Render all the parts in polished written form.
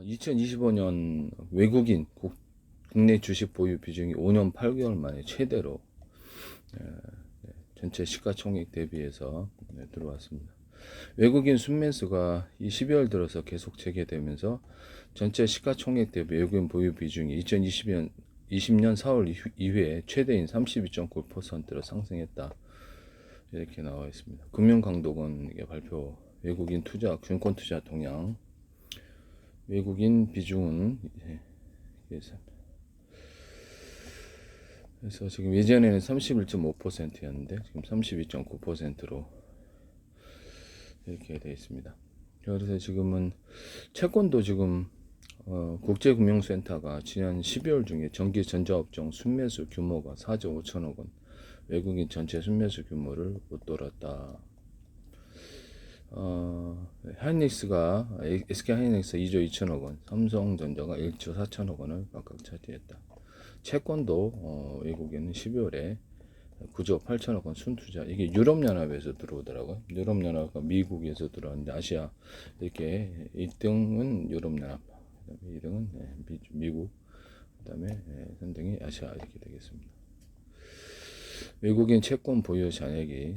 2025년 외국인 국내 주식 보유 비중이 5년 8개월 만에 최대로 전체 시가총액 대비해서 들어왔습니다. 외국인 순매수가 이 12월 들어서 계속 재개되면서 전체 시가총액 대비 외국인 보유 비중이 2020년 4월 이후에 최대인 32.9%로 상승했다. 이렇게 나와 있습니다. 금융강독원 발표 외국인 투자, 증권 투자 동향 외국인 비중은 그래서 지금 예전에는 31.5%였는데 지금 32.9%로 이렇게 되어 있습니다. 그래서 지금은 채권도 지금 국제금융센터가 지난 12월 중에 전기 전자업종 순매수 규모가 4조 5천억 원, 외국인 전체 순매수 규모를 웃돌았다. 하이닉스가 SK 하이닉스 2조 2천억 원, 삼성전자가 1조 4천억 원을 각각 차지했다. 채권도 외국인은 12월에 9조 8천억 원 순투자. 이게 유럽연합에서 들어오더라고요. 유럽연합과 미국에서 들어왔는데 아시아 이렇게 1등은 유럽연합, 그다음에 2등은 미국, 그다음에 3등이 아시아 이렇게 되겠습니다. 외국인 채권 보유 잔액이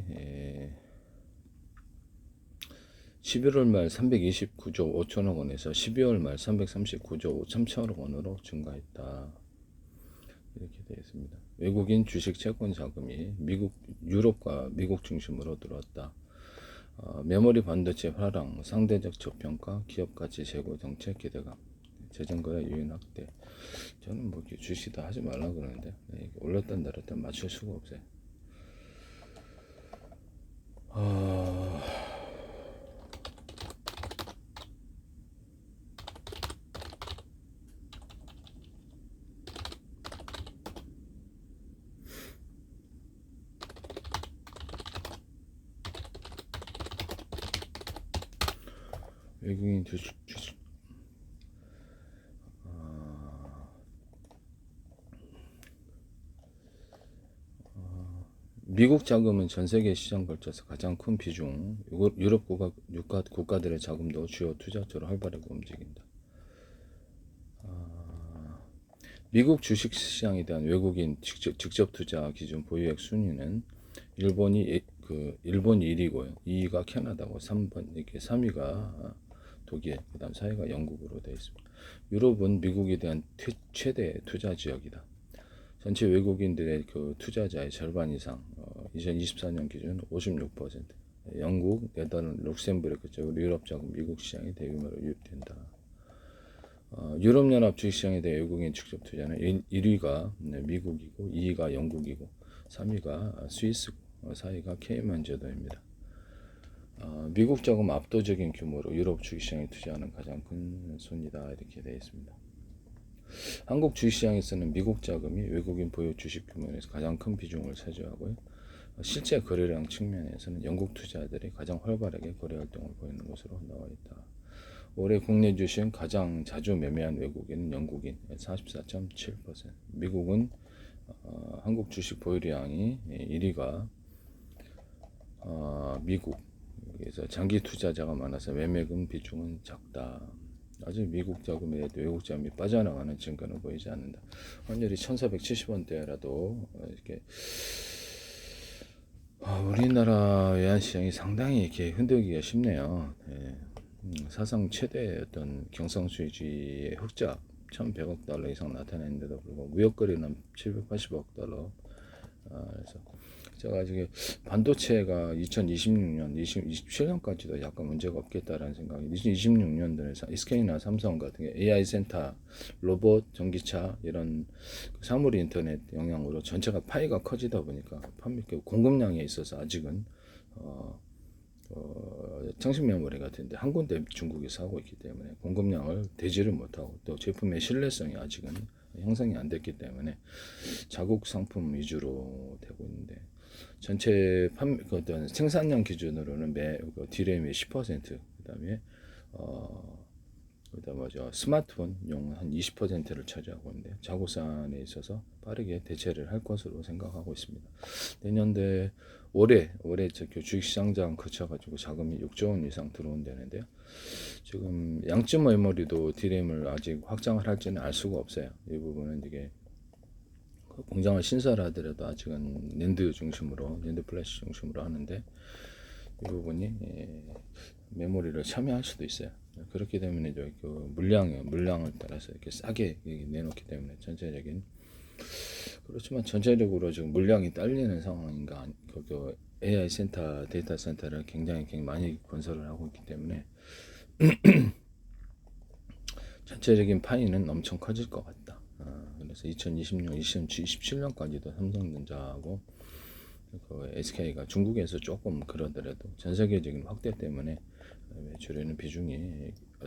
11월 말 329조 5천억 원에서 12월 말 339조 3천억 원으로 증가했다. 이렇게 되어 있습니다. 외국인 주식 채권 자금이 유럽과 미국 중심으로 들어왔다. 메모리 반도체 하락, 상대적 저평가, 기업 가치 제고 정책 기대감, 재정거래 유인 확대. 저는 뭐 주식도 하지 말라 그러는데 올랐다 내렸다 맞출 수가 없어요. 외국인 주식 미국 자금은 전 세계 시장 걸쳐서 가장 큰 비중. 유럽 국가들의 자금도 주요 투자처로 활발하게 움직인다. 미국 주식 시장에 대한 외국인 직접 투자 기준 보유액 순위는 일본이 1위고요. 2위가 캐나다고 3번 이렇게 3위가 독일, 그다음 4위가 영국으로 되어 있습니다. 유럽은 미국에 대한 최대 투자 지역이다. 전체 외국인들의 투자자의 절반 이상, 2024년 기준 56%. 영국, 네덜란드, 룩셈부르크 쪽으로 유럽 자금 미국 시장이 대규모로 유입된다. 유럽연합 주식시장에 대해 외국인 직접 투자는 1위가 미국이고 2위가 영국이고 3위가 스위스고 4위가 케이만 제도입니다. 미국 자금 압도적인 규모로 유럽 주식시장에 투자하는 가장 큰 순이다. 이렇게 되어 있습니다. 한국 주식시장에서는 미국 자금이 외국인 보유 주식 규모에서 가장 큰 비중을 차지하고요. 실제 거래량 측면에서는 영국 투자자들이 가장 활발하게 거래 활동을 보이는 것으로 나와 있다. 올해 국내 주식은 가장 자주 매매한 외국인은 영국인 44.7%, 미국은 한국 주식 보유량이 1위가 미국에서 장기 투자자가 많아서 매매금 비중은 작다. 아직 미국 자금에 외국 자금이 빠져나가는 증거는 보이지 않는다. 환율이 1470원대라도 이렇게 우리나라 외환시장이 상당히 이렇게 흔들기가 쉽네요. 사상 최대 어떤 경상수지의 흑자 1,100억 달러 이상 나타냈는데도 불구하고 무역거래는 780억 달러. 그래서 제가 지금 반도체가 2026년, 2027년까지도 약간 문제가 없겠다라는 생각이. 2026년도에 SK나 삼성 같은 게 AI 센터, 로봇, 전기차 이런 사물 인터넷 영향으로 전체가 파이가 커지다 보니까 판매 공급량에 있어서 아직은 청식 메모리 같은데 한 군데 중국에서 하고 있기 때문에 공급량을 대지를 못하고 또 제품의 신뢰성이 아직은 형성이 안 됐기 때문에 자국 상품 위주로 되고 있는데 전체 어떤 생산량 기준으로는 디램의 10%, 그다음에 뭐죠, 스마트폰용 한 20%를 차지하고 있는데 자구산에 있어서 빠르게 대체를 할 것으로 생각하고 있습니다. 내년도에 올해 주식시장장 거쳐가지고 자금이 6조 원 이상 들어온다는데요. 지금 양쪽 메모리도 DRAM을 아직 확장을 할지는 알 수가 없어요. 이 부분은 이게 공장을 신설하더라도 아직은 낸드 중심으로, 낸드 플래시 중심으로 하는데 이 부분이 메모리를 참여할 수도 있어요. 그렇기 때문에 그 물량을 따라서 이렇게 싸게 내놓기 때문에 전체적인, 그렇지만 전체적으로 지금 물량이 딸리는 상황인가, 그 AI 센터, 데이터 센터를 굉장히 많이 건설을 하고 있기 때문에 전체적인 파이는 엄청 커질 것 같다. 그래서 2026, 27년까지도 삼성전자하고 그 SK가 중국에서 조금 그러더라도 전 세계적인 확대 때문에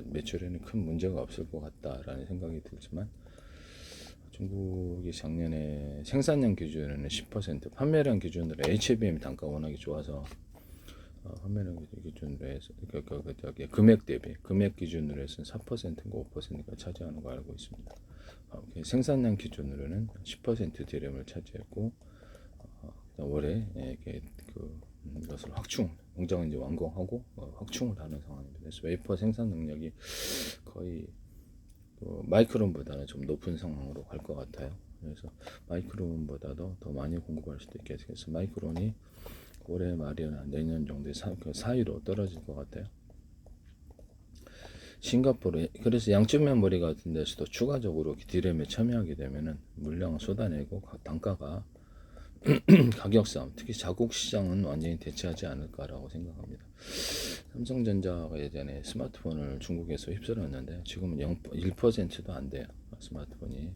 매출에는 큰 문제가 없을 것 같다라는 생각이 들지만, 중국이 작년에 생산량 기준으로는 10%, 판매량 기준으로 HBM 단가 워낙에 좋아서 판매량 기준으로 해서 금액 기준으로 해서는 4%인가 5%가 차지하는 거 알고 있습니다. 생산량 기준으로는 10% DRAM을 차지했고, 올해 이것을 공장을 이제 완공하고 확충을 하는 상황입니다. 그래서 웨이퍼 생산 능력이 거의 마이크론보다는 좀 높은 상황으로 갈 것 같아요. 그래서 마이크론보다도 더 많이 공급할 수도 있겠어요. 그래서 마이크론이 올해 말이나 내년 정도에 사이로 떨어질 것 같아요. 싱가포르, 그래서 양쪽 메모리 같은 데서도 추가적으로 DRAM에 참여하게 되면은 물량을 쏟아내고 단가가 가격 싸움, 특히 자국 시장은 완전히 대체하지 않을까라고 생각합니다. 삼성전자가 예전에 스마트폰을 중국에서 휩쓸었는데 지금은 1%도 안 돼요. 스마트폰이.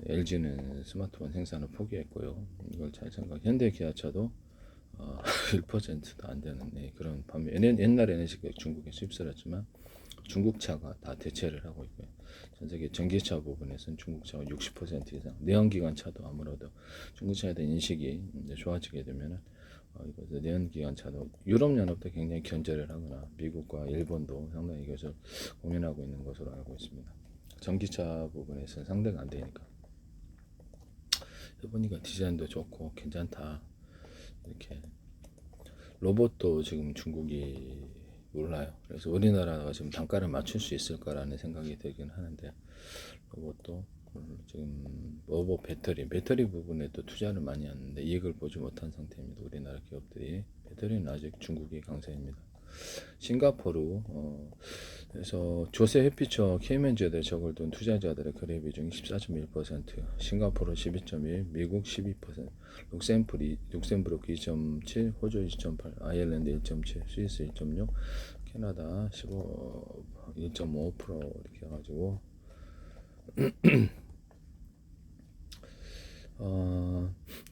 LG는 스마트폰 생산을 포기했고요. 이걸 잘 현대 기아차도 1%도 안 되는 그런 반면, 옛날에는 중국에서 휩쓸었지만 중국차가 다 대체를 하고 있고요. 전 세계 전기차 부분에서는 중국차가 60% 이상, 내연기관차도 아무래도 중국차에 대한 인식이 이제 좋아지게 되면은 내연기관차도 유럽연합도 굉장히 견제를 하거나 미국과 일본도 상당히 이것을 고민하고 있는 것으로 알고 있습니다. 전기차 부분에서는 상대가 안 되니까. 해보니까 디자인도 좋고 괜찮다. 이렇게 로봇도 지금 중국이 몰라요. 그래서 우리나라가 지금 단가를 맞출 수 있을까라는 생각이 들긴 하는데, 로봇도 지금 로봇 배터리 부분에도 투자를 많이 하는데 이익을 보지 못한 상태입니다. 우리나라 기업들이. 배터리는 아직 중국이 강세입니다. 싱가포르, 그래서 조세 햇빛처 케이맨즈에 적을 둔 투자자들의 거래 비중이 14.1%, 싱가포르 12.1%, 미국 12%, 룩셈부르크 2.7%, 호주 2.8%, 아일랜드 1.7%, 스위스 1.6%, 캐나다 1.5% 이렇게 해가지고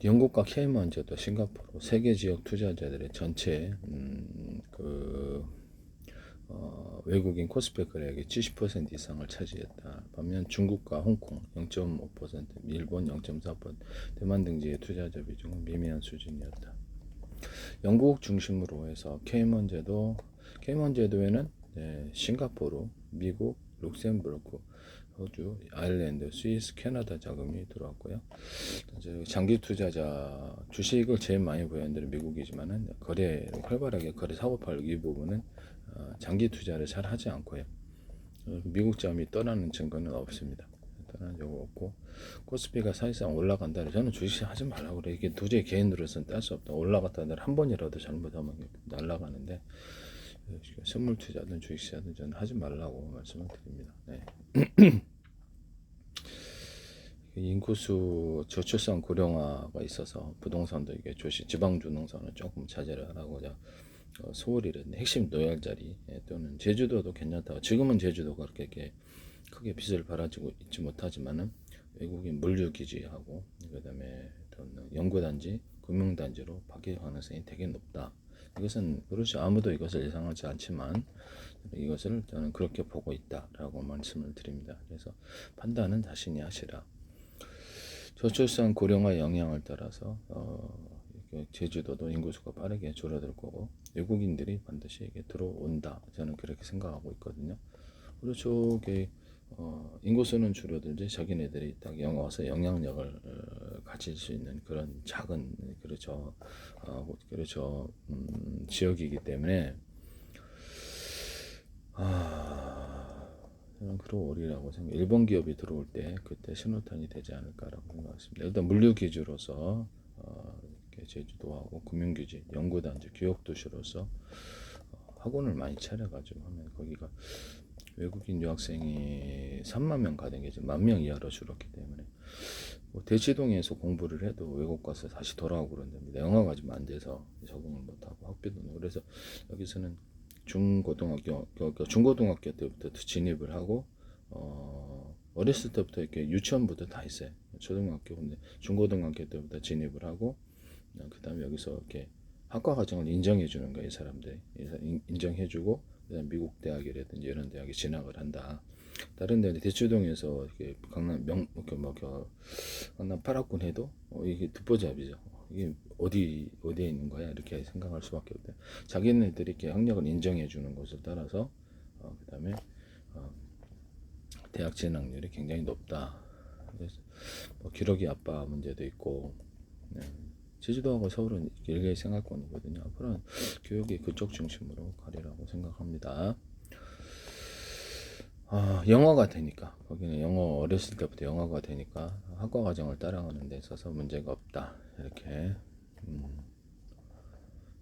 영국과 케이먼즈도 싱가포르 세계 지역 투자자들의 전체 외국인 코스피 거래액의 70% 이상을 차지했다. 반면 중국과 홍콩 0.5%, 일본 0.4%, 대만 등지의 투자자 비중은 미미한 수준이었다. 영국 중심으로 해서 케이먼제도에는 싱가포르, 미국, 룩셈부르크, 호주, 아일랜드, 스위스, 캐나다 자금이 들어왔고요. 장기 투자자 주식을 제일 많이 보유한 데는 미국이지만은 활발하게 사고 팔고 이 부분은 장기 투자를 잘 하지 않고요. 미국 자금이 떠나는 증거는 없습니다. 떠난 적 없고, 코스피가 사실상 올라간다. 저는 주식 하지 말라고 그래. 이게 도저히 개인으로서는 딸 수 없다. 올라갔다 한 번이라도 잘못하면 날아가는데, 선물 투자든 주식 투자든 저는 하지 말라고 말씀을 드립니다. 네. 인구수 저출산 고령화가 있어서 부동산도 이게 지방 부동산은 조금 자제를 하라고 서울이라든지 핵심 노열 자리 또는 제주도도 괜찮다고. 지금은 제주도가 그렇게 크게 빚을 벌어지고 있지 못하지만은 외국인 물류 기지하고 그다음에 연구단지, 금융단지로 바뀔 가능성이 되게 높다. 이것은 그렇지 아무도 이것을 예상하지 않지만 이것을 저는 그렇게 보고 있다라고 말씀을 드립니다. 그래서 판단은 자신이 하시라. 저출산 고령화 영향을 따라서 제주도도 인구수가 빠르게 줄어들 거고 외국인들이 반드시 이게 들어온다. 저는 그렇게 생각하고 있거든요. 그렇죠. 인구수는 줄어들지 자기네들이 딱 영어 와서 영향력을 가질 수 있는 그런 작은 그렇죠. 지역이기 때문에 저는 그로오리라고 생각. 일본 기업이 들어올 때 그때 신호탄이 되지 않을까라고 생각했습니다. 일단 물류 기지로서 이렇게 제주도하고 금융기지, 연구단지, 교육도시로서 학원을 많이 차려가지고 하면 거기가 외국인 유학생이 3만 명 가는 게 지금 1만 명 이하로 줄었기 때문에 뭐 대치동에서 공부를 해도 외국 가서 다시 돌아오고 그런답니다. 영어가 좀 안 돼서 적응을 못하고 학비도 너무. 그래서 여기서는 중고등학교 때부터 진입을 하고 어렸을 때부터 이렇게 유치원부터 다 있어요. 초등학교 근데 중고등학교 때부터 진입을 하고 그다음에 여기서 이렇게 학과 과정을 인정해 주는 거예요. 이 사람들이 인정해 주고 그다음 미국 대학이라든지 이런 대학에 진학을 한다. 다른 데는 대치동에서 이렇게 강남 8학군 해도 이게 듣보잡이죠. 이게 어디에 있는 거야 이렇게 생각할 수밖에 없대. 자기네들이 이렇게 학력을 인정해 주는 것을 따라서 그다음에 대학 진학률이 굉장히 높다. 그래서 기러기 아빠 문제도 있고 네. 제주도하고 서울은 일개의 생활권이거든요. 앞으로는 교육이 그쪽 중심으로 가리라고 생각합니다. 영어가 되니까 거기는 영어 어렸을 때부터 영어가 되니까 학과 과정을 따라가는 데 있어서 문제가 없다. 이렇게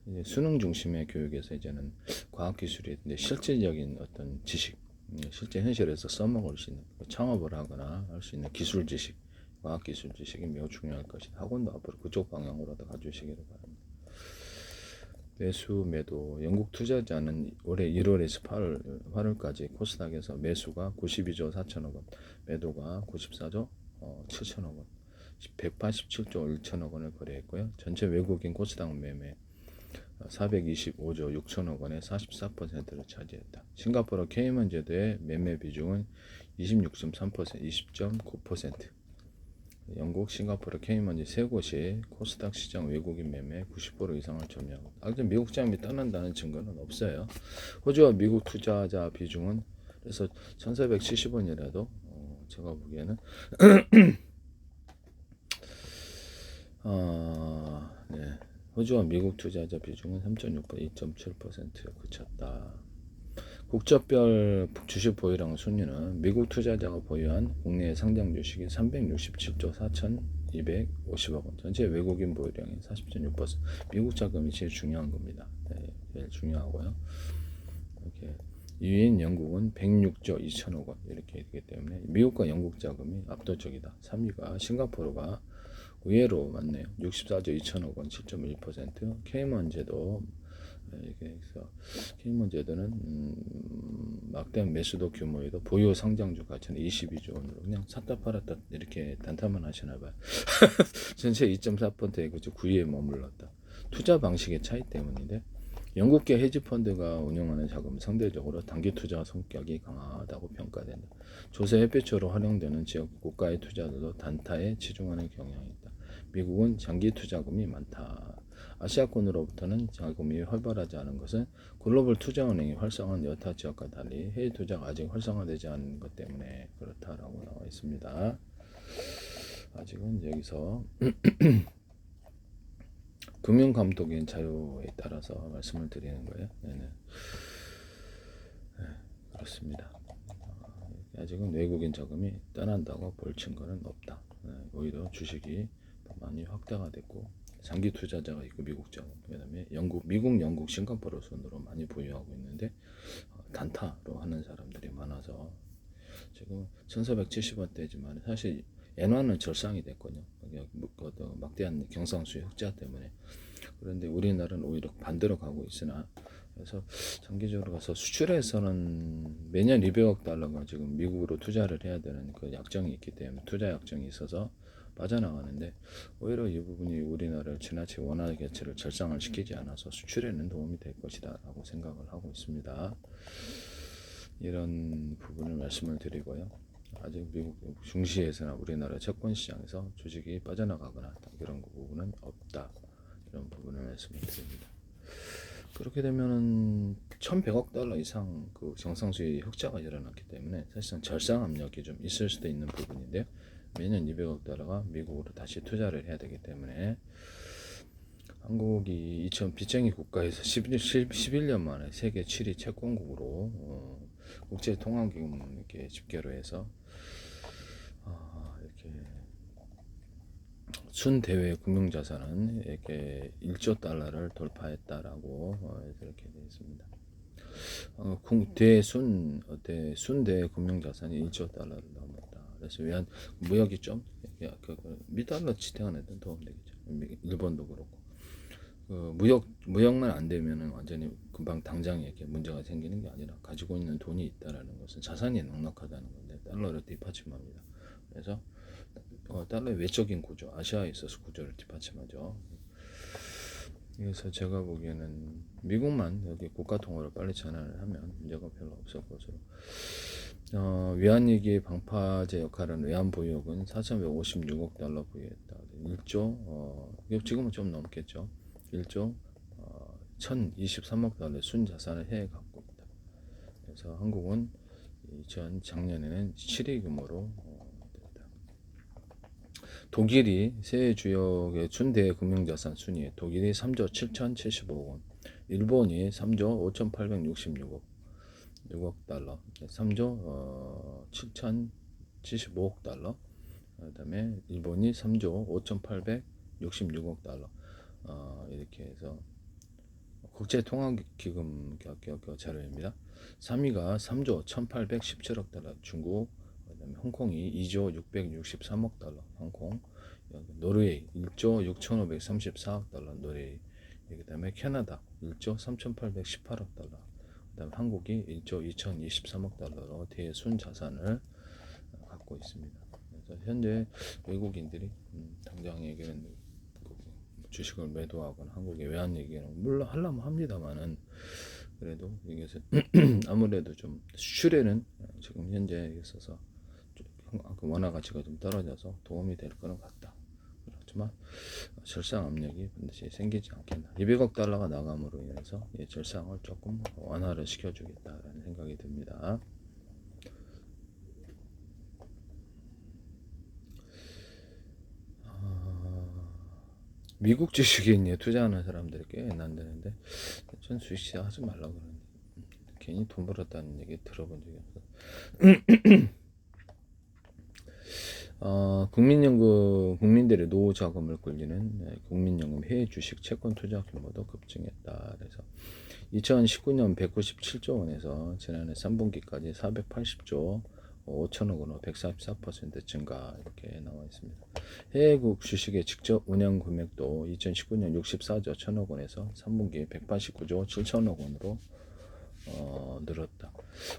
이제 수능 중심의 교육에서 이제는 과학기술이 실질적인 어떤 지식, 실제 현실에서 써먹을 수 있는 창업을 하거나 할 수 있는 기술 지식, 과학기술 지식이 매우 중요할 것이다. 학원도 앞으로 그쪽 방향으로 가주시기를 바랍니다. 매수 매도 영국 투자자는 올해 1월에서 8월까지 코스닥에서 매수가 92조 4천억 원, 매도가 94조 7천억 원, 187조 1천억 원을 거래했고요. 전체 외국인 코스닥 매매 425조 6천억 원의 44%를 차지했다. 싱가포르 케이먼 제도의 매매 비중은 26.3%, 20.9%. 영국, 싱가포르, 케이먼이 세 곳이 코스닥 시장 외국인 매매 90% 이상을 점유하고 아직 미국 자금이 떠난다는 증거는 없어요. 호주와 미국 투자자 비중은 그래서 1470원이라도 제가 보기에는 네. 호주와 미국 투자자 비중은 3.6%, 2.7%에 그쳤다. 국적별 주식 보유량 순위는 미국 투자자가 보유한 국내 상장 주식이 367조 4,250억 원, 전체 외국인 보유량이 40.6%. 미국 자금이 제일 중요한 겁니다. 네, 제일 중요하고요. 이렇게 2위인 영국은 106조 2천억 원 이렇게 되기 때문에 미국과 영국 자금이 압도적이다. 3위가 싱가포르가 의외로 많네요. 64조 2천억 원, 7.1%. 케이먼 제도 이게 케이먼 제도는 막대한 매수도 규모에도 보유 상장주 가치는 22조 원으로 그냥 샀다 팔았다 이렇게 단타만 하시나 봐요. 전체 2.4%에 그저 9위에 머물렀다. 투자 방식의 차이 때문인데 영국계 헤지펀드가 운영하는 자금은 상대적으로 단기 투자 성격이 강하다고 평가된다. 조세 햇빛으로 활용되는 지역 국가의 투자들도 단타에 치중하는 경향이 있다. 미국은 장기 투자금이 많다. 아시아권으로부터는 자금이 활발하지 않은 것은 글로벌 투자은행이 활성화한 여타 지역과 달리 해외 투자가 아직 활성화되지 않은 것 때문에 그렇다라고 나와 있습니다. 아직은 여기서 금융감독인 자유에 따라서 말씀을 드리는 거예요. 네네. 네, 그렇습니다. 아직은 외국인 자금이 떠난다고 볼 증거는 없다. 네, 오히려 주식이 더 많이 확대가 됐고 장기 투자자가 있고 미국 자금, 그다음에 미국, 영국, 싱가포르 순으로 많이 보유하고 있는데 단타로 하는 사람들이 많아서 지금 1470원대지만 사실 엔화는 절상이 됐거든요. 막대한 경상수의 흑자 때문에. 그런데 우리나라는 오히려 반대로 가고 있으나 그래서 장기적으로 가서 수출에서는 매년 200억 달러가 지금 미국으로 투자를 해야 되는 그 약정이 있기 때문에 투자 약정이 있어서 빠져나가는데 오히려 이 부분이 우리나라를 지나치게 원화 가치를 절상을 시키지 않아서 수출에는 도움이 될 것이다 라고 생각을 하고 있습니다. 이런 부분을 말씀을 드리고요. 아직 미국 증시에서나 우리나라 채권 시장에서 주식이 빠져나가거나 이런 부분은 없다. 이런 부분을 말씀을 드립니다. 그렇게 되면은 1,100억 달러 이상 그 정상수지 흑자가 일어났기 때문에 사실상 절상 압력이 좀 있을 수도 있는 부분인데요. 매년 200억 달러가 미국으로 다시 투자를 해야 되기 때문에 한국이 2000 빚쟁이 국가에서 11년 만에 세계 7위 채권국으로 국제 통화기금 이렇게 집계로 해서 이렇게 순대외 금융자산은 이렇게 1조 달러를 돌파했다라고 이렇게 되어 있습니다. 순대 금융자산이 1조 달러를 넘었다. 그래서 외환 무역이 좀 미달러 지탱하는 도움 되겠죠. 일본도 그렇고 무역만 안 되면은 완전히 금방 당장 이렇게 문제가 생기는 게 아니라 가지고 있는 돈이 있다라는 것은 자산이 넉넉하다는 건데 달러를 뒷받침합니다. 그래서 달러의 외적인 구조, 아시아에 있어서 구조를 뒷받침하죠. 그래서 제가 보기에는 미국만 여기 국가 통화로 빨리 전환을 하면 문제가 별로 없을 것으로. 외환위기 방파제 역할은 외환보유고는 4,156억 달러 보유했다. 1조, 지금은 좀 넘겠죠. 1조 1,023억 달러 순자산을 해외 갖고 있다. 그래서 한국은 작년에는 7위 규모로 됐다. 독일이 세계 주역의 순대 금융자산 순위에 독일이 3조 7,075억 원, 일본이 3조 5,866억 6억 달러, 3조 7,075억 달러, 그다음에 일본이 3조 5,866억 달러. 이렇게 해서 국제통화기금 자료입니다. 3위가 3조 1817억 달러 중국, 그다음에 홍콩이 2조 663억 달러 홍콩, 노르웨이 1조 6534억 달러 노르웨이, 그다음에 캐나다 1조 3818억 달러, 그다음에 한국이 1조 2023억 달러로 대순 자산을 갖고 있습니다. 그래서 현재 외국인들이 당장에게는 주식을 매도하거나 한국의 외환 얘기는 물론 하려면 합니다만은 그래도 이것은 아무래도 좀 수출에는 지금 현재에 있어서 원화 가치가 좀 떨어져서 도움이 될 거는 같다. 그렇지만 절상 압력이 반드시 생기지 않겠나. 200억 달러가 나감으로 인해서 절상을 조금 완화를 시켜주겠다라는 생각이 듭니다. 미국 주식에 투자하는 사람들이 꽤 난다는데 전 주식 하지 말라고 그러는데 괜히 돈 벌었다는 얘기 들어본 적이 없어요. 국민들의 노후 자금을 굴리는 국민연금 해외 주식 채권 투자 규모도 급증했다. 그래서 2019년 197조 원에서 지난해 3분기까지 480조 5천억 원으로 144% 증가 이렇게 나와 있습니다. 해외국 주식의 직접 운영 금액도 2019년 64조 1천억 원에서 3분기 189조 7천억 원으로 늘었다.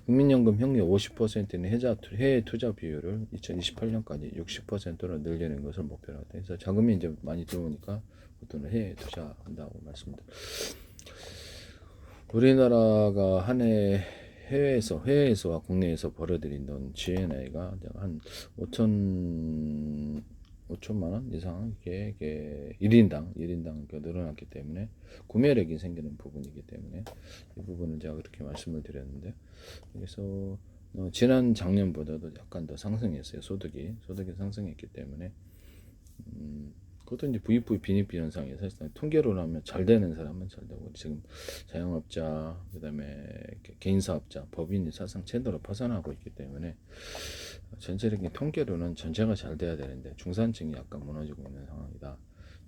국민연금 형리 50%는 해외 투자 비율을 2028년까지 60%로 늘리는 것을 목표로 하다. 그래서 자금이 이제 많이 들어오니까 그돈을 해외 투자한다고 말씀드립니다. 우리나라가 한 해 해외에서와 국내에서 벌어들인 돈 GNI가 한 5천만 원 이상 이게 1인당 늘어났기 때문에 구매력이 생기는 부분이기 때문에 이 부분은 제가 그렇게 말씀을 드렸는데, 그래서 지난 작년보다도 약간 더 상승했어요. 소득이 상승했기 때문에 그것도 이제 VV 빈익비 현상이 사실상 통계로 하면 잘 되는 사람은 잘 되고, 지금 자영업자 그다음에 개인사업자 법인이 사실상 제대로 벗어나고 있기 때문에 전체적인 통계로는 전체가 잘 돼야 되는데 중산층이 약간 무너지고 있는 상황이다,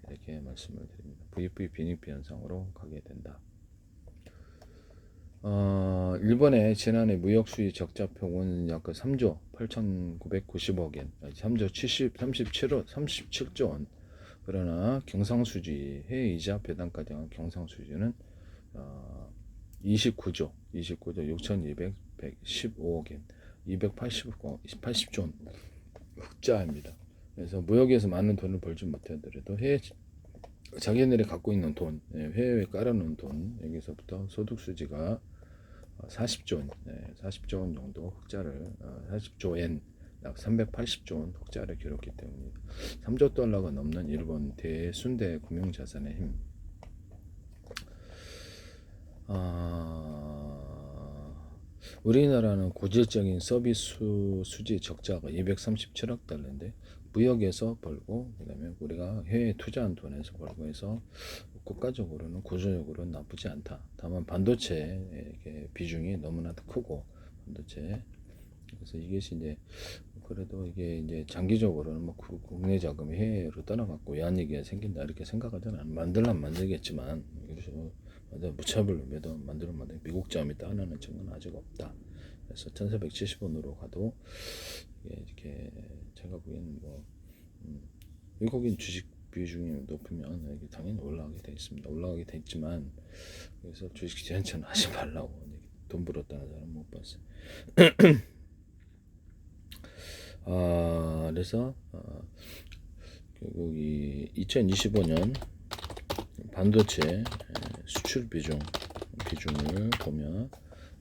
이렇게 말씀을 드립니다. VV 빈익비 현상으로 가게 된다. 일본의 지난해 무역 수입 적자 표고는 약 3조 8,990억 엔, 3조 37조 원. 그러나 경상수지 해외 이자 배당까지 한 경상수지는 29조 6,215억 엔, 280조 원 흑자입니다. 그래서 무역에서 많은 돈을 벌지 못하더라도 자기네들이 갖고 있는 돈, 해외에 깔아놓은 돈, 여기서부터 소득수지가 40조 원 정도 흑자를, 40조 엔, 약 380조 원 흑자를 기록했기 때문입니다. 3조 달러가 넘는 일본 대순대 금융자산의 힘. 우리나라는 고질적인 서비스 수지 적자가 237억 달러인데 무역에서 벌고 그다음에 우리가 해외에 투자한 돈에서 벌고 해서 국가적으로는 구조적으로는 나쁘지 않다. 다만 반도체 비중이 너무나 크고 반도체 그래서 이것이 이제 그래도 이게 이제 장기적으로는 뭐 국내 자금이 해외로 떠나갔고 외환위기가 생긴다 이렇게 생각하잖아요. 만들면 만들겠지만 그래서 무차별로 매도 만들어 미국 자금이 떠나는 증은 아직 없다. 그래서 1470원으로 가도 이렇게 제가 보기에는 뭐 외국인 주식 비중이 높으면 이게 당연히 올라가게 돼 있습니다. 올라가게 돼 있지만 그래서 주식 전체는 하지 말라고 돈 벌었다는 사람 못 봤어요. 그래서 결국 이 2025년 반도체 수출 비중을 보면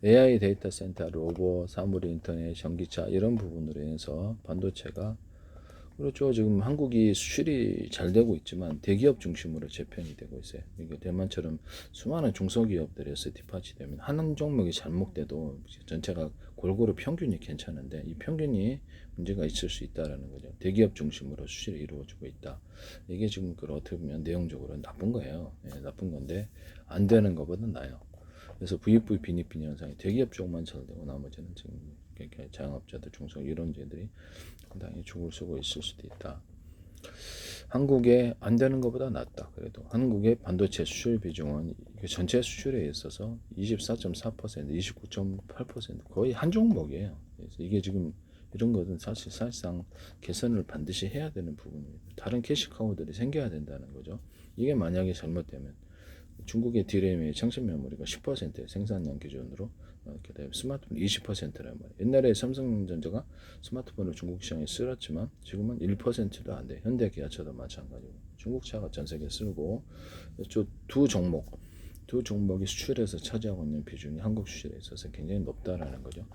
AI 데이터 센터, 로봇, 사물 인터넷, 전기차 이런 부분으로 인해서 반도체가 그렇죠. 지금 한국이 수출이 잘 되고 있지만 대기업 중심으로 재편이 되고 있어요. 그러니까 대만처럼 수많은 중소기업들에서 뒷받침되면 한 종목이 잘못돼도 전체가 골고루 평균이 괜찮은데 이 평균이 문제가 있을 수 있다라는 거죠. 대기업 중심으로 수출이 이루어지고 있다. 이게 지금 어떻게 보면 내용적으로 나쁜 거예요. 나쁜 건데 안 되는 것보다 나아요. 그래서 VFV 빈익빈 현상이 대기업 쪽만 잘 되고 나머지는 지금 자영업자들 중소 이런저들이 상당히 죽을 쓰고 있을 수도 있다. 한국에 안 되는 것보다 낫다. 그래도 한국의 반도체 수출 비중은 전체 수출에 있어서 24.4%, 29.8% 거의 한 종목이에요. 그래서 이게 지금 이런 것은 사실상 개선을 반드시 해야 되는 부분입니다. 다른 캐시카우들이 생겨야 된다는 거죠. 이게 만약에 잘못되면 중국의 디램의 창신 메모리가 10% 생산량 기준으로 그다음에 스마트폰 20%란 말이에요. 옛날에 삼성전자가 스마트폰을 중국 시장에 쓸었지만 지금은 1%도 안 돼. 현대기아차도 마찬가지고 중국 차가 전 세계에 쓸고 두 종목이 수출에서 차지하고 있는 비중이 한국 수출에 있어서 굉장히 높다라는 거죠.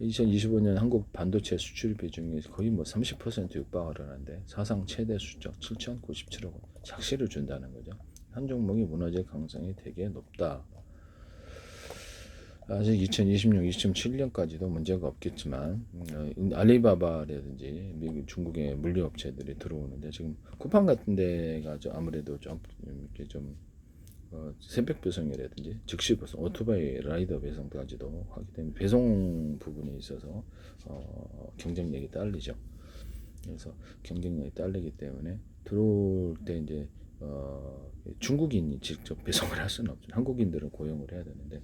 2025년 한국 반도체 수출 비중이 거의 뭐 30% 육박을 하는데 사상 최대 수적 7,097억 원 착시를 준다는 거죠. 한 종목이 무너질 가능성이 되게 높다. 아직 2026, 2027년까지도 문제가 없겠지만 알리바바라든지 미국, 중국의 물류업체들이 들어오는데 지금 쿠팡 같은 데가 아무래도 좀 이렇게 좀 새벽 배송이라든지 즉시 배송, 오토바이 라이더 배송까지도 하기 때문에 배송 부분에 있어서 경쟁력이 딸리죠. 그래서 경쟁력이 딸리기 때문에 들어올 때 이제 중국인이 직접 배송을 할 수는 없죠. 한국인들은 고용을 해야 되는데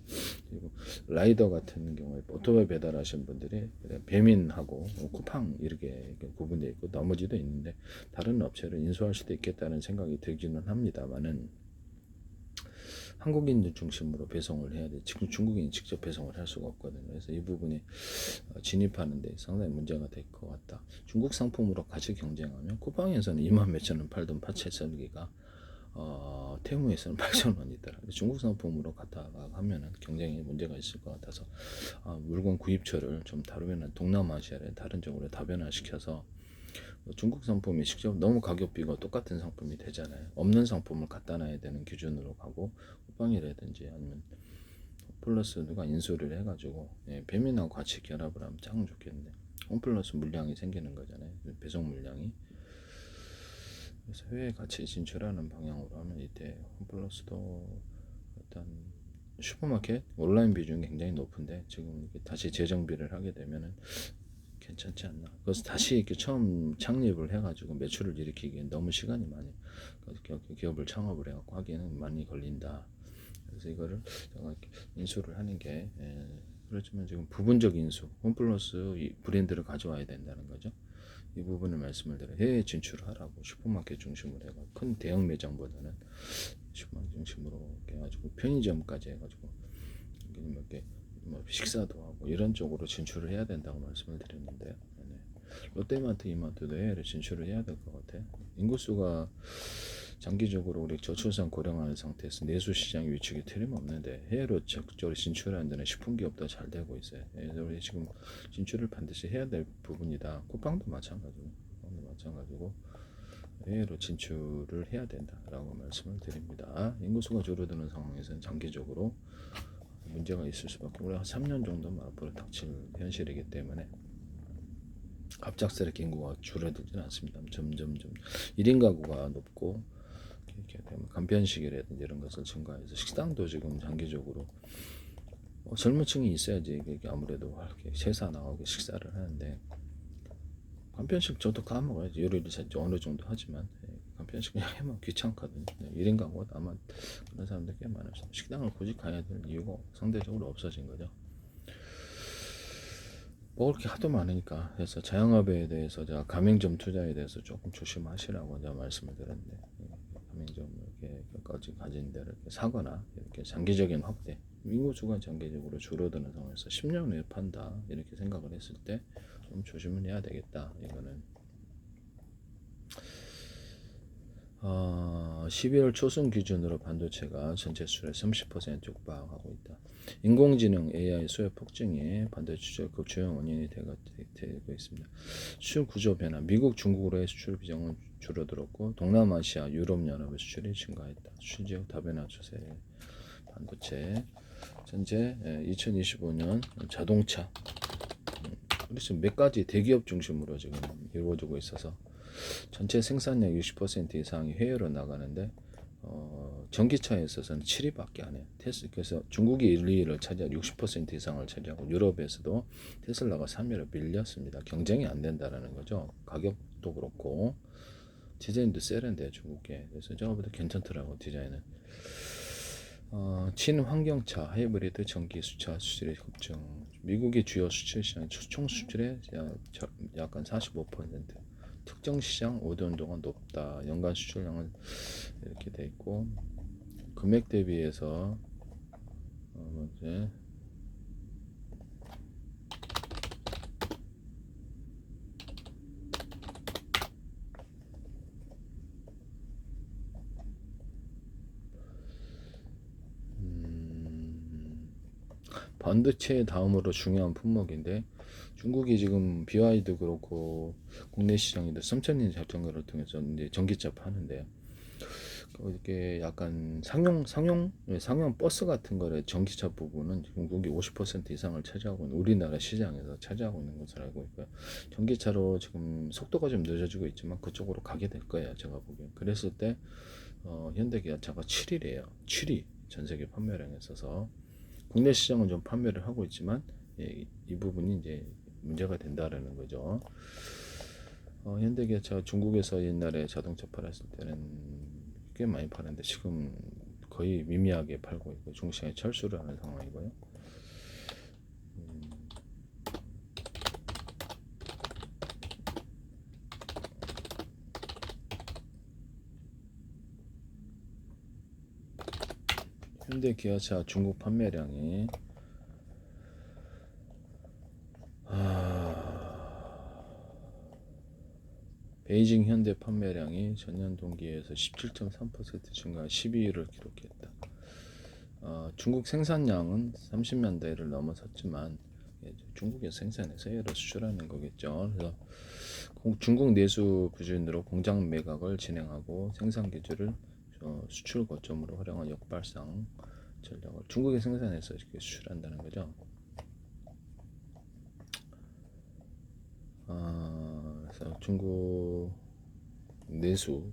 그리고 라이더 같은 경우에 오토바이 배달하시는 분들이 배민하고 쿠팡 이렇게 구분되어 있고 나머지도 있는데 다른 업체를 인수할 수도 있겠다는 생각이 들기는 합니다만은 한국인들 중심으로 배송을 해야 돼. 지금 중국인이 직접 배송을 할 수가 없거든요. 그래서 이 부분이 진입하는 데 상당히 문제가 될 것 같다. 중국 상품으로 같이 경쟁하면 쿠팡에서는 2만 몇천 원 팔던 파채 썰기가 테무에서는 8천 원이더라. 중국 상품으로 갖다가 하면은 경쟁에 문제가 있을 것 같아서 물건 구입처를 좀 다르면 동남아시아를 다른 쪽으로 다변화시켜서 중국 상품이 직접 너무 가격비가 똑같은 상품이 되잖아요. 없는 상품을 갖다 놔야 되는 기준으로 가고 쿠팡이라든지 아니면 홈플러스 누가 인수를 해가지고 배민하고 같이 결합을 하면 짱 좋겠는데 홈플러스 물량이 생기는 거잖아요. 배송 물량이. 그래서 해외에 같이 진출하는 방향으로 하면 이때 홈플러스도 일단 슈퍼마켓 온라인 비중이 굉장히 높은데 지금 다시 재정비를 하게 되면은 괜찮지 않나. 그래서 다시 이렇게 처음 창립을 해가지고 매출을 일으키기엔 너무 시간이 많이 기업을 창업을 해갖고 하기에는 많이 걸린다. 그래서 이거를 인수를 하는 게 그렇지만 지금 부분적 인수, 홈플러스 브랜드를 가져와야 된다는 거죠. 이 부분을 말씀을 드려 해외 진출을 하라고 슈퍼마켓 중심으로 해가지고 큰 대형 매장보다는 슈퍼마켓 중심으로 해가지고 편의점까지 해가지고 이렇게 뭐 식사도 하고 이런 쪽으로 진출을 해야 된다고 말씀을 드렸는데 롯데마트, 이마트도 해외로 진출을 해야 될 것 같아. 인구수가 장기적으로 우리 저출산 고령화의 상태에서 내수 시장 위축이 틀림없는데 해외로 적극적으로 진출하는 데는 식품기업도 잘 되고 있어요. 그래서 우리 지금 진출을 반드시 해야 될 부분이다. 쿠팡도 마찬가지고 해외로 진출을 해야 된다라고 말씀을 드립니다. 인구수가 줄어드는 상황에서는 장기적으로 문제가 있을 수밖에. 우리가 한 3년 정도만 앞으로 닥칠 현실이기 때문에 갑작스럽게 인구가 줄어들지는 않습니다. 점점 1인 가구가 높고 이렇게 되면 간편식이라든지 이런 것을 증가해서 식당도 지금 장기적으로 젊은 층이 있어야지 이게 아무래도 이렇게 세사 나오게 식사를 하는데, 간편식 저도 까먹어야지. 요리를 어느 정도 하지만 간편식 그냥 해면 귀찮거든요. 1인 가구가 아마 그런 사람들 꽤 많았어요. 식당을 굳이 가야 될 이유가 상대적으로 없어진 거죠. 먹을 게 하도 많으니까. 그래서 자영업에 대해서 제가 가맹점 투자에 대해서 조금 조심하시라고 제가 말씀을 드렸는데, 가맹점 이렇게까지 가진 데를 이렇게 사거나 이렇게 장기적인 확대, 인구수가 장기적으로 줄어드는 상황에서 10년 후에 판다 이렇게 생각을 했을 때 좀 조심을 해야 되겠다. 이거는 12월 초순 기준으로 반도체가 전체 수출의 30% 육박하고 있다. 인공지능 AI 수요 폭증이 반도체 수출급 주요 원인이 되고 있습니다. 수출 구조 변화, 미국, 중국으로의 수출 비중은 줄어들었고 동남아시아, 유럽연합의 수출이 증가했다. 수출 지역 다변화 추세. 반도체 전체 2025년 자동차, 그래서 몇 가지 대기업 중심으로 지금 이루어지고 있어서 전체 생산량 60% 이상이 해외로 나가는데 전기차에 있어서는 7위밖에 안 해요. 그래서 중국이 1, 2위를 차지하고 60% 이상을 차지하고, 유럽에서도 테슬라가 3위로 밀렸습니다. 경쟁이 안 된다라는 거죠. 가격도 그렇고 디자인도 세련돼요, 중국에. 그래서 제가 보다 괜찮더라고, 디자인은. 친환경차, 하이브리드, 전기, 수차 수출의 급증. 미국의 주요 수출 시장 총 수출의 약간 45%. 특정 시장 5년 동안 높다. 연간 수출량은 이렇게 돼 있고, 금액 대비해서 이제 반도체 다음으로 중요한 품목인데, 중국이 지금 BY도 그렇고 국내 시장에도 삼천리 자전거를 통해서 이제 전기차 파는데, 이렇게 약간 상용 버스 같은 거를 전기차 부분은 중국이 50% 이상을 차지하고 있는, 우리나라 시장에서 차지하고 있는 것을 알고 있고요. 전기차로 지금 속도가 좀 늦어지고 있지만 그쪽으로 가게 될 거예요, 제가 보기엔. 그랬을 때 현대기아차가 7위래요. 7위 전 세계 판매량에 있어서. 국내 시장은 좀 판매를 하고 있지만 이 부분이 이제 문제가 된다라는 거죠. 현대기아차 중국에서 옛날에 자동차 팔았을 때는 꽤 많이 파는데 지금 거의 미미하게 팔고 있고 중시장에 철수를 하는 상황이고요. 현대기아차 중국 판매량이 베이징 현대 판매량이 전년 동기에서 17.3% 증가 12위를 기록했다. 중국 생산량은 30만 대를 넘어섰지만 중국에서 생산해서 해외로 수출하는 거겠죠. 그래서 중국 내수 기준으로 공장 매각을 진행하고 생산 기조를 수출 거점으로 활용한 역발상 전략을 중국에 생산해서 이렇게 수출한다는 거죠. 그래서 중국 내수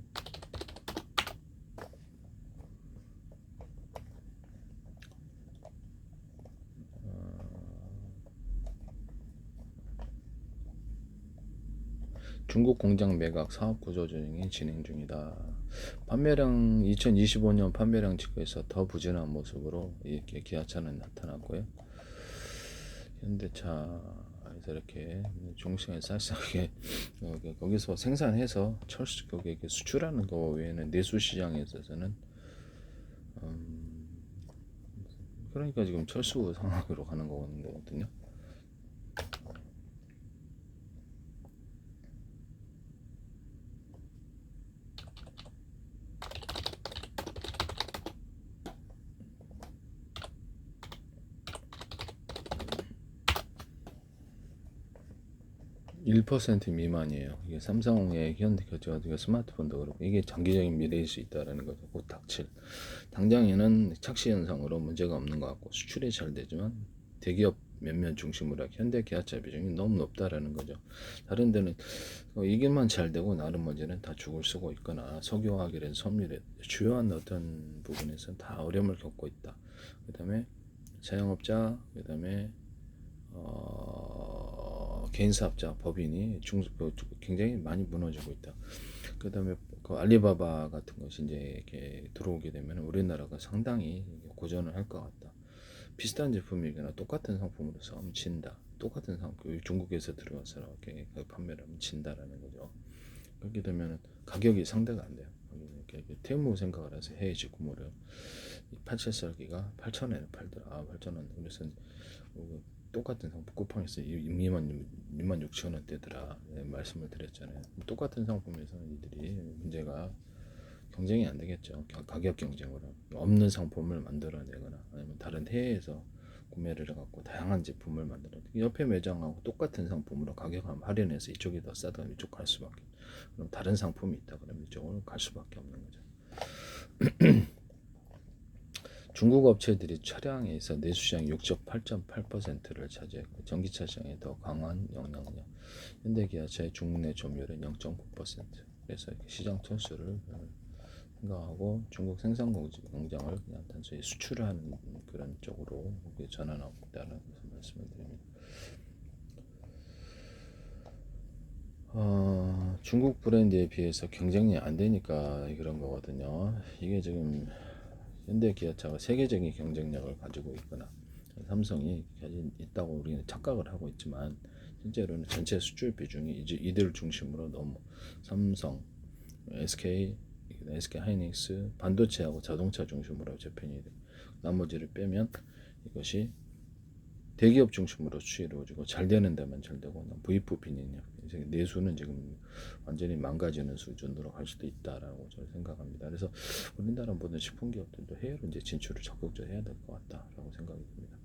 중국 공장 매각 사업 구조 조정이 진행 중이다. 판매량 2025년 판매량 지표에서 더 부진한 모습으로 이렇게 기아차는 나타났고요. 현대차에서 이렇게 중시장에 쌀쌀하게 거기서 생산해서 철수 고객에게 수출하는 거 외에는 내수 시장에 있어서는 그러니까 지금 철수 상황으로 가는 거거든요. 1% 미만이에요. 이게 삼성의 현대 스마트폰도 그렇고 이게 장기적인 미래일 수 있다라는 거죠. 곧 닥칠. 당장에는 착시 현상으로 문제가 없는 것 같고 수출이 잘 되지만 대기업 몇몇 중심으로 현대 기아차 비중이 너무 높다라는 거죠. 다른 데는 이게만 잘 되고 나름 문제는 다 죽을 쓰고 있거나 석유화학이란 섬유래 주요한 어떤 부분에서 다 어려움을 겪고 있다. 그다음에 자영업자, 그다음에 개인 사업자, 법인이 굉장히 많이 무너지고 있다. 그다음에 그 알리바바 같은 것이 이제 이렇게 들어오게 되면 우리나라가 상당히 고전을 할 것 같다. 비슷한 제품이거나 똑같은 상품으로서 하면 진다. 똑같은 상품 중국에서 들어와서 이렇게 판매를 하면 진다라는 거죠. 그렇게 되면 가격이 상대가 안 돼요. 이렇게 테무 생각을 해서 해외 직구물을 87썰기가 8,000원에 팔더라. 8,000원. 그래서 똑같은 상품 쿠팡에서 26,000원대더라. 네, 말씀을 드렸잖아요. 똑같은 상품에서 이들이 문제가 경쟁이 안 되겠죠. 가격 경쟁으로 없는 상품을 만들어내거나 아니면 다른 해외에서 구매를 해갖고 다양한 제품을 만들어 옆에 매장하고 똑같은 상품으로 가격 할인해서 이쪽이 더 싸다 이쪽 갈 수밖에. 그럼 다른 상품이 있다 그러면 이쪽으로 갈 수밖에 없는 거죠. 중국 업체들이 차량에서 내수시장 8.8%를 차지했고 전기차 시장에 더 강한 영향력. 현대기아차의 중국 내 점유율은 0.9%. 그래서 시장 천수를 생각하고 중국 생산 공장을 그냥 단순히 수출하는 그런 쪽으로 전환하고 있다는 것을 말씀을 드립니다. 중국 브랜드에 비해서 경쟁이 안 되니까 그런 거거든요. 이게 지금 현대 기아차가 세계적인 경쟁력을 가지고 있거나 삼성이 가진 있다고 우리는 착각을 하고 있지만 실제로는 전체 수출 비중이 이제 이들 중심으로 너무 삼성, SK 하이닉스, 반도체하고 자동차 중심으로 재편이 돼. 나머지를 빼면 이것이 대기업 중심으로 수출이 이루어지고 잘 되는 데만 잘 되고 부익부 빈익력 내수는 지금 완전히 망가지는 수준으로 갈 수도 있다라고 저는 생각합니다. 그래서 우리나라 모든 식품기업들도 해외로 이제 진출을 적극적으로 해야 될 것 같다라고 생각이 듭니다.